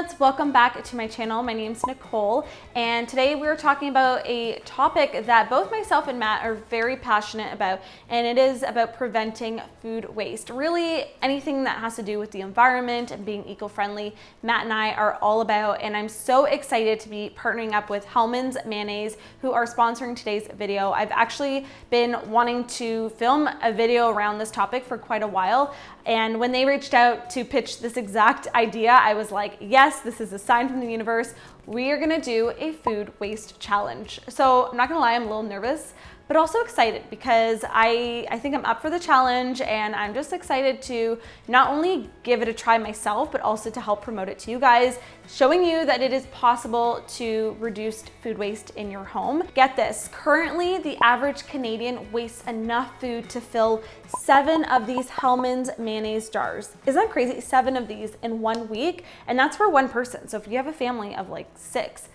HealthNuts, welcome back to my channel. My name's Nicole, and today we're talking about a topic that both myself and Matt are very passionate about, and it is about preventing food waste. Really anything that has to do with the environment and being eco-friendly, Matt and I are all about, and I'm so excited to be partnering up with Hellmann's Mayonnaise, who are sponsoring today's video. I've actually been wanting to film a video around this topic for quite a while, and when they reached out to pitch this exact idea, I was like, yes, this is a sign from the universe. We are gonna do a food waste challenge. So I'm not gonna lie, I'm a little nervous, but also excited because I think I'm up for the challenge, and I'm just excited to not only give it a try myself, but also to help promote it to you guys, showing you that it is possible to reduce food waste in your home. Get this, currently the average Canadian wastes enough food to fill 7 of these Hellmann's mayonnaise jars. Isn't that crazy? 7 of these in 1 week, and that's for one person. So if you have a family of like 6,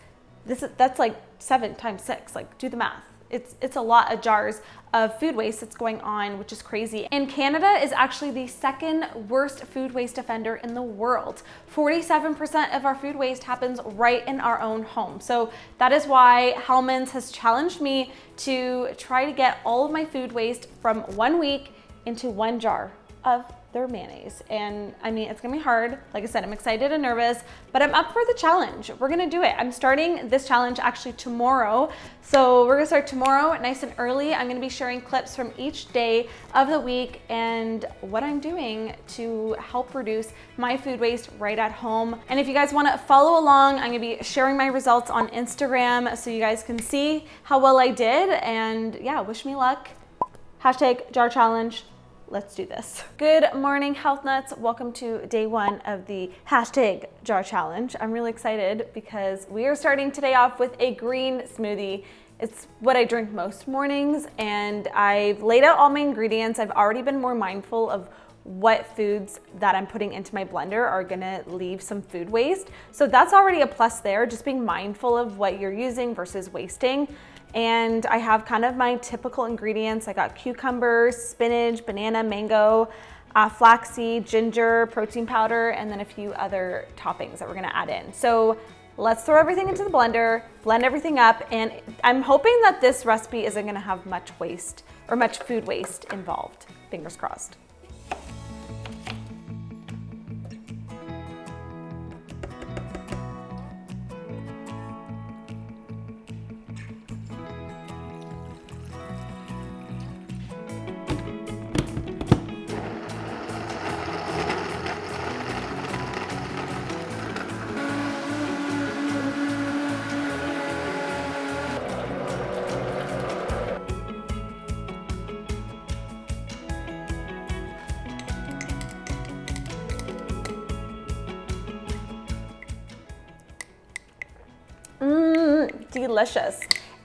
that's like 7 times 6, like do the math. It's a lot of jars of food waste that's going on, which is crazy. And Canada is actually the second worst food waste offender in the world. 47% of our food waste happens right in our own home. So that is why Hellmann's has challenged me to try to get all of my food waste from 1 week into 1 jar of their mayonnaise. And I mean, it's gonna be hard. Like I said, I'm excited and nervous, but I'm up for the challenge. We're gonna do it. I'm starting this challenge actually tomorrow. So we're gonna start tomorrow nice and early. I'm gonna be sharing clips from each day of the week and what I'm doing to help reduce my food waste right at home. And if you guys wanna follow along, I'm gonna be sharing my results on Instagram so you guys can see how well I did. And yeah, wish me luck. Hashtag jar challenge. Let's do this. Good morning, Health Nuts. Welcome to day 1 of the hashtag jar challenge. I'm really excited because we are starting today off with a green smoothie. It's what I drink most mornings, and I've laid out all my ingredients. I've already been more mindful of what foods that I'm putting into my blender are gonna leave some food waste. So that's already a plus there, just being mindful of what you're using versus wasting. And I have kind of my typical ingredients. I got cucumber, spinach, banana, mango, flaxseed, ginger, protein powder, and then a few other toppings that we're gonna add in. So let's throw everything into the blender, blend everything up, and I'm hoping that this recipe isn't gonna have much waste or much food waste involved. Fingers crossed. Delicious.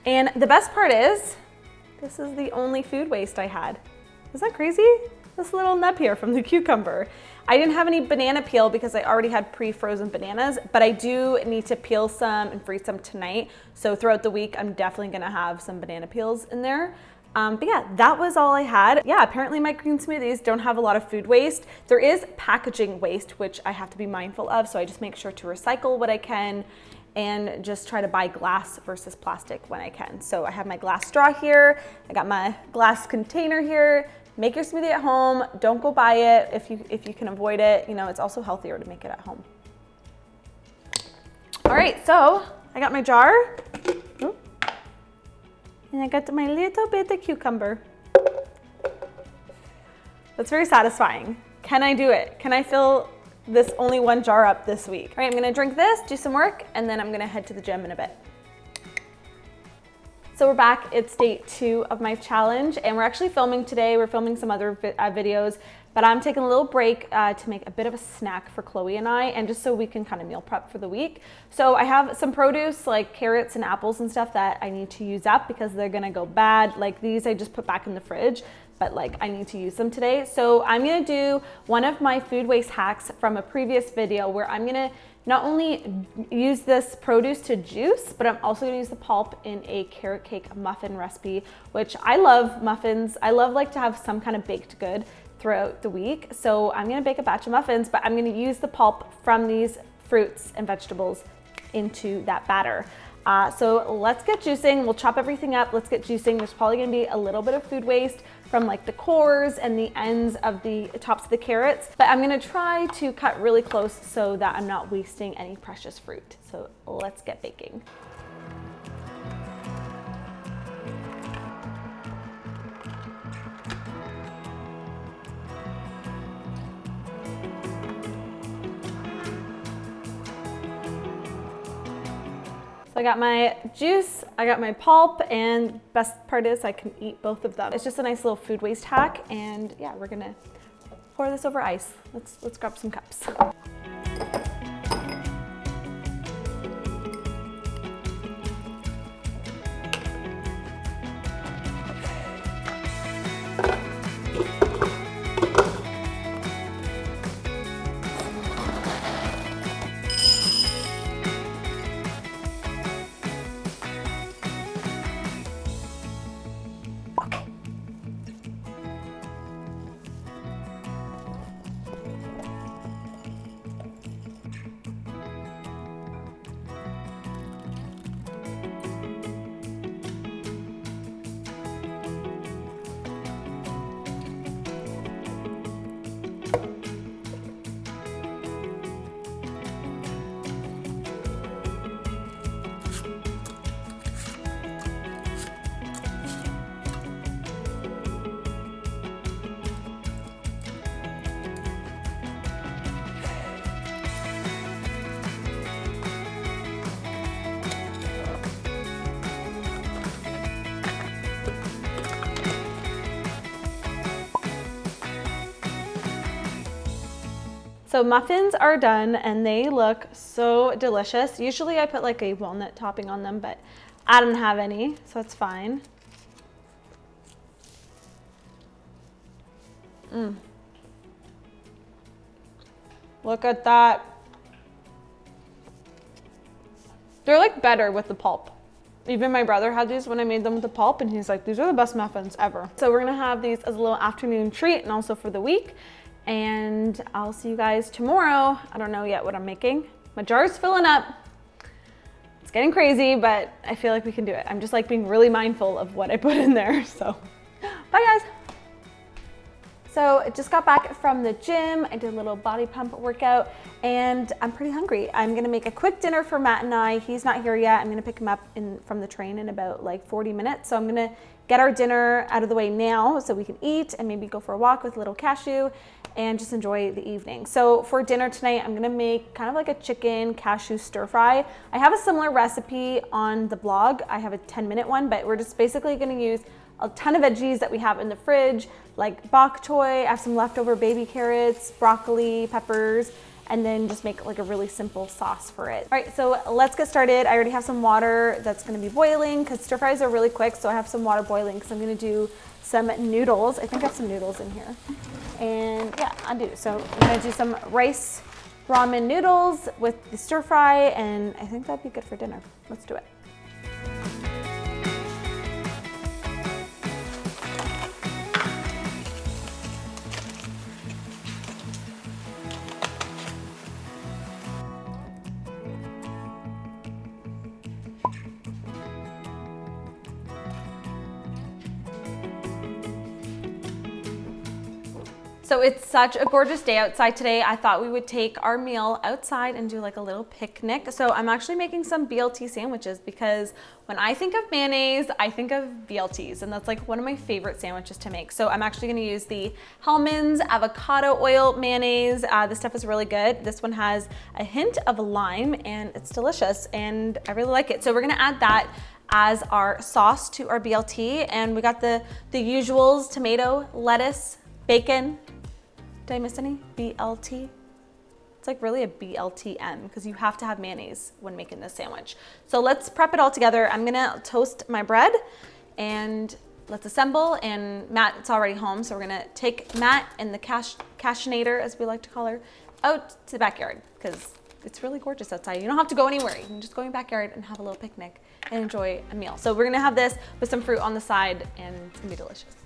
And the best part is, this is the only food waste I had. Is that crazy? This little nub here from the cucumber. I didn't have any banana peel because I already had pre-frozen bananas, but I do need to peel some and freeze some tonight. So throughout the week, I'm definitely gonna have some banana peels in there. But yeah, that was all I had. Yeah, apparently my green smoothies don't have a lot of food waste. There is packaging waste, which I have to be mindful of. So I just make sure to recycle what I can and just try to buy glass versus plastic when I can. So I have my glass straw here. I got my glass container here. Make your smoothie at home. Don't go buy it if you can avoid it. You know, it's also healthier to make it at home. All right, so I got my jar. Ooh. And I got my little bit of cucumber. That's very satisfying. Can I do it? Can I fill this only 1 jar up this week? All right, I'm gonna drink this, do some work, and then I'm gonna head to the gym in a bit. So we're back, it's day 2 of my challenge, and we're actually filming today. We're filming some other videos, but I'm taking a little break to make a bit of a snack for Chloe and I, and just so we can kind of meal prep for the week. So I have some produce like carrots and apples and stuff that I need to use up because they're gonna go bad. Like these I just put back in the fridge, but like I need to use them today. So I'm gonna do one of my food waste hacks from a previous video where I'm gonna not only use this produce to juice, but I'm also gonna use the pulp in a carrot cake muffin recipe, which I love muffins. I love like to have some kind of baked good throughout the week. So I'm gonna bake a batch of muffins, but I'm gonna use the pulp from these fruits and vegetables into that batter. So let's get juicing. We'll chop everything up. Let's get juicing. There's probably gonna be a little bit of food waste from like the cores and the ends of the tops of the carrots, but I'm gonna try to cut really close so that I'm not wasting any precious fruit. So let's get baking. So I got my juice, I got my pulp, and best part is I can eat both of them. It's just a nice little food waste hack, and yeah, we're gonna pour this over ice. Let's grab some cups. So muffins are done and they look so delicious. Usually I put like a walnut topping on them, but I don't have any, so it's fine. Look at that. They're like better with the pulp. Even my brother had these when I made them with the pulp, and he's like, these are the best muffins ever. So we're gonna have these as a little afternoon treat and also for the week. And I'll see you guys tomorrow. I don't know yet what I'm making. My jar's filling up. It's getting crazy, but I feel like we can do it. I'm just like being really mindful of what I put in there. So bye guys. So I just got back from the gym. I did a little body pump workout and I'm pretty hungry. I'm gonna make a quick dinner for Matt and I. He's not here yet. I'm gonna pick him up from the train in about like 40 minutes. So I'm gonna get our dinner out of the way now so we can eat and maybe go for a walk with a little cashew and just enjoy the evening. So for dinner tonight, I'm gonna make kind of like a chicken cashew stir fry. I have a similar recipe on the blog. I have a 10-minute one, but we're just basically gonna use a ton of veggies that we have in the fridge, like bok choy, I have some leftover baby carrots, broccoli, peppers, and then just make like a really simple sauce for it. All right, so let's get started. I already have some water that's gonna be boiling because stir fries are really quick, so I have some water boiling because I'm gonna do some noodles. I think I have some noodles in here. And yeah, I do. So I'm gonna do some rice ramen noodles with the stir fry, and I think that'd be good for dinner. Let's do it. So it's such a gorgeous day outside today. I thought we would take our meal outside and do like a little picnic. So I'm actually making some BLT sandwiches because when I think of mayonnaise, I think of BLTs, and that's like one of my favorite sandwiches to make. So I'm actually gonna use the Hellmann's avocado oil mayonnaise. This stuff is really good. This one has a hint of lime and it's delicious and I really like it. So we're gonna add that as our sauce to our BLT, and we got the usuals: tomato, lettuce, bacon. Did I miss any? BLT? It's like really a BLTM because you have to have mayonnaise when making this sandwich. So let's prep it all together. I'm gonna toast my bread and let's assemble. And Matt's already home, so we're gonna take Matt and the cashionator, as we like to call her, out to the backyard because it's really gorgeous outside. You don't have to go anywhere. You can just go in your backyard and have a little picnic and enjoy a meal. So we're gonna have this with some fruit on the side and it's gonna be delicious.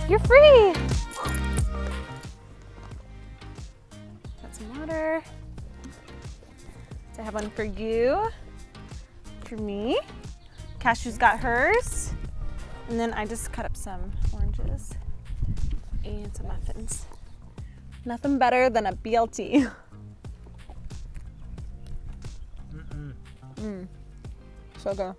You're free. Got some water. So I have one for you, for me. Cashew's got hers. And then I just cut up some oranges and some muffins. Nothing better than a BLT. So good.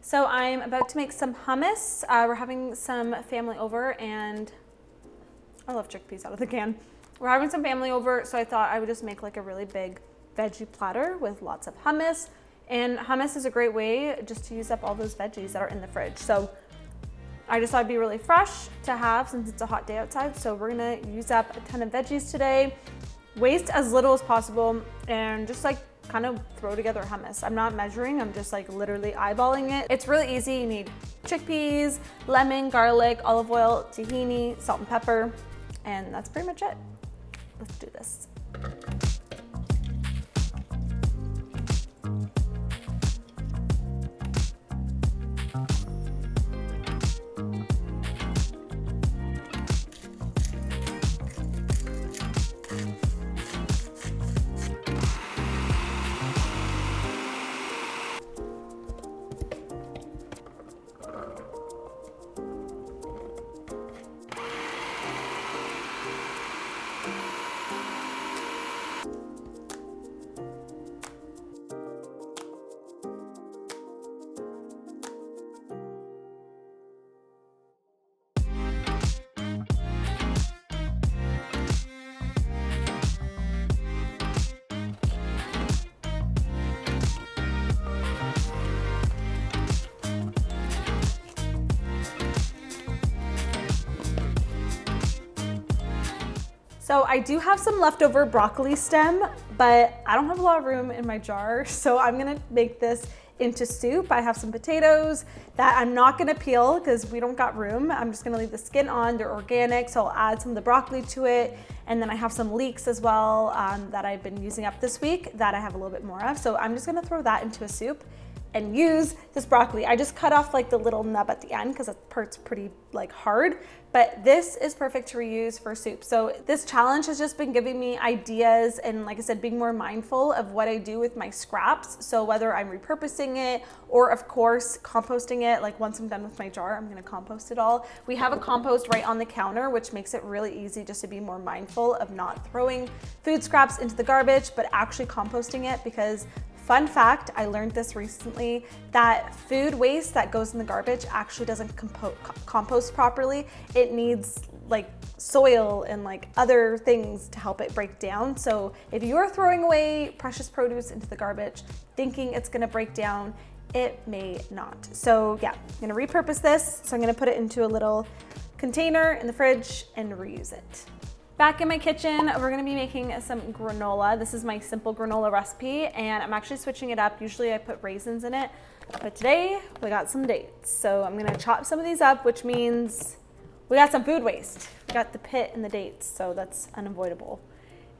So I'm about to make some hummus. We're having some family over, and I love chickpeas out of the can. We're having some family over, so I thought I would just make like a really big veggie platter with lots of hummus. And hummus is a great way just to use up all those veggies that are in the fridge. So I just thought it'd be really fresh to have since it's a hot day outside. So we're gonna use up a ton of veggies today, waste as little as possible, and just like kind of throw together hummus. I'm not measuring, I'm just like literally eyeballing it. It's really easy. You need chickpeas, lemon, garlic, olive oil, tahini, salt and pepper, and that's pretty much it. Let's do this. So I do have some leftover broccoli stem, but I don't have a lot of room in my jar. So I'm gonna make this into soup. I have some potatoes that I'm not gonna peel because we don't got room. I'm just gonna leave the skin on, they're organic. So I'll add some of the broccoli to it. And then I have some leeks as well that I've been using up this week that I have a little bit more of. So I'm just gonna throw that into a soup and use this broccoli. I just cut off like the little nub at the end because that part's pretty like hard, but this is perfect to reuse for soup. So this challenge has just been giving me ideas and, like I said, being more mindful of what I do with my scraps. So whether I'm repurposing it or of course composting it, like once I'm done with my jar, I'm gonna compost it all. We have a compost right on the counter, which makes it really easy just to be more mindful of not throwing food scraps into the garbage, but actually composting it, because fun fact, I learned this recently, that food waste that goes in the garbage actually doesn't compost properly. It needs like soil and like other things to help it break down. So if you are throwing away precious produce into the garbage thinking it's gonna break down, it may not. So yeah, I'm gonna repurpose this. So I'm gonna put it into a little container in the fridge and reuse it. Back in my kitchen, we're gonna be making some granola. This is my simple granola recipe, and I'm actually switching it up. Usually I put raisins in it, but today we got some dates. So I'm gonna chop some of these up, which means we got some food waste. We got the pit and the dates, so that's unavoidable.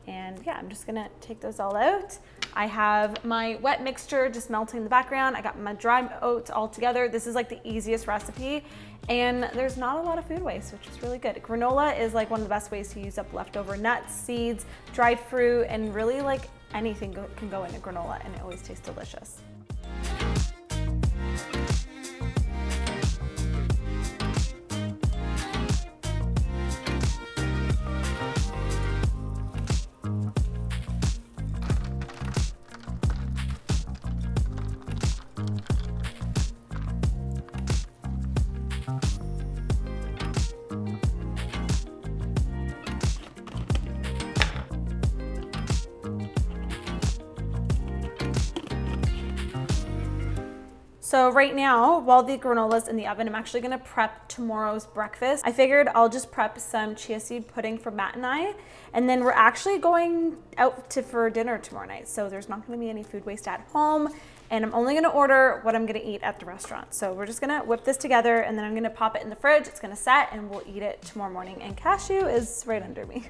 And yeah, I'm just gonna take those all out. I have my wet mixture just melting in the background. I got my dry oats all together. This is like the easiest recipe, and there's not a lot of food waste, which is really good. Granola is like one of the best ways to use up leftover nuts, seeds, dried fruit, and really like anything can go in a granola, and it always tastes delicious. So right now, while the granola's in the oven, I'm actually gonna prep tomorrow's breakfast. I figured I'll just prep some chia seed pudding for Matt and I, and then we're actually going out for dinner tomorrow night. So there's not gonna be any food waste at home, and I'm only gonna order what I'm gonna eat at the restaurant. So we're just gonna whip this together, and then I'm gonna pop it in the fridge. It's gonna set, and we'll eat it tomorrow morning. And cashew is right under me.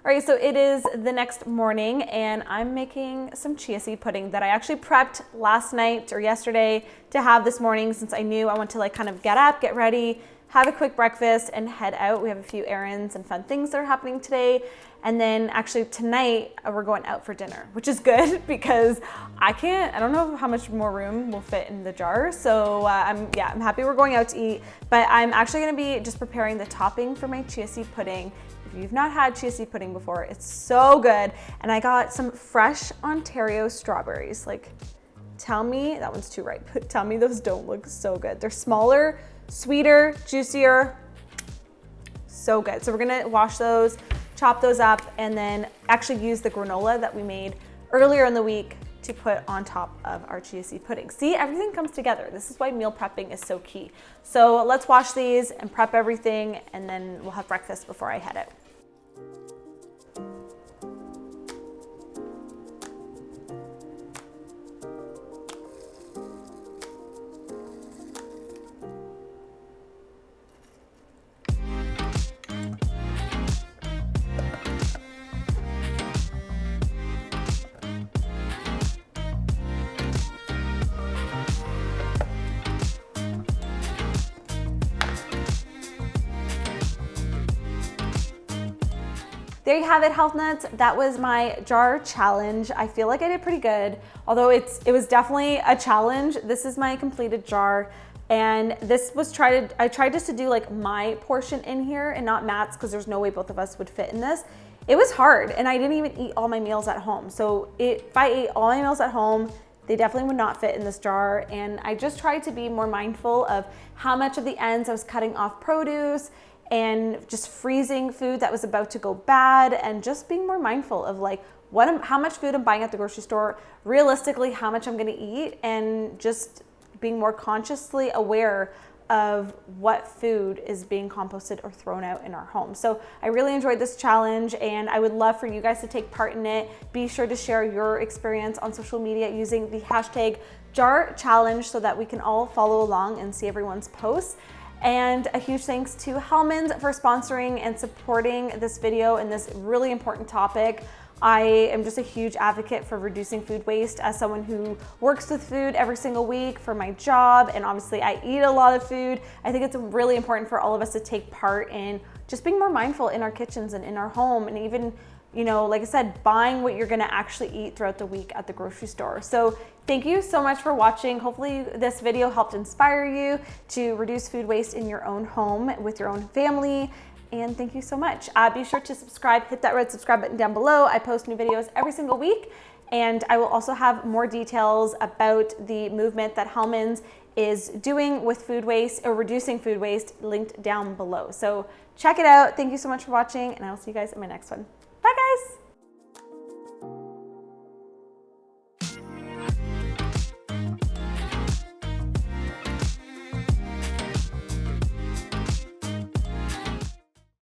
All right, so it is the next morning and I'm making some chia seed pudding that I actually prepped last night or yesterday to have this morning, since I knew I want to like kind of get up, get ready, have a quick breakfast and head out. We have a few errands and fun things that are happening today. And then actually tonight we're going out for dinner, which is good because I don't know how much more room will fit in the jar. So I'm happy we're going out to eat, but I'm actually gonna be just preparing the topping for my chia seed pudding. If you've not had chia seed pudding before, it's so good. And I got some fresh Ontario strawberries. Like, tell me, that one's too ripe, but tell me those don't look so good. They're smaller, sweeter, juicier, so good. So we're gonna wash those, chop those up, and then actually use the granola that we made earlier in the week to put on top of our chia seed pudding. See, everything comes together. This is why meal prepping is so key. So let's wash these and prep everything, and then we'll have breakfast before I head out. There you have it, Health Nuts. That was my jar challenge. I feel like I did pretty good, although it was definitely a challenge. This is my completed jar, and this was I tried just to do like my portion in here and not Matt's, because there's no way both of us would fit in this. It was hard, and I didn't even eat all my meals at home. So if I ate all my meals at home, they definitely would not fit in this jar. And I just tried to be more mindful of how much of the ends I was cutting off produce and just freezing food that was about to go bad, and just being more mindful of like how much food I'm buying at the grocery store, realistically how much I'm gonna eat, and just being more consciously aware of what food is being composted or thrown out in our home. So I really enjoyed this challenge, and I would love for you guys to take part in it. Be sure to share your experience on social media using the hashtag jar challenge so that we can all follow along and see everyone's posts. And a huge thanks to Hellmann's for sponsoring and supporting this video and this really important topic. I am just a huge advocate for reducing food waste as someone who works with food every single week for my job, and obviously I eat a lot of food. I think it's really important for all of us to take part in just being more mindful in our kitchens and in our home, and even, you know, like I said, buying what you're gonna actually eat throughout the week at the grocery store. So thank you so much for watching. Hopefully this video helped inspire you to reduce food waste in your own home with your own family. And thank you so much. Be sure to subscribe, hit that red subscribe button down below. I post new videos every single week, and I will also have more details about the movement that Hellmann's is doing with food waste, or reducing food waste, linked down below. So check it out. Thank you so much for watching, and I will see you guys in my next one.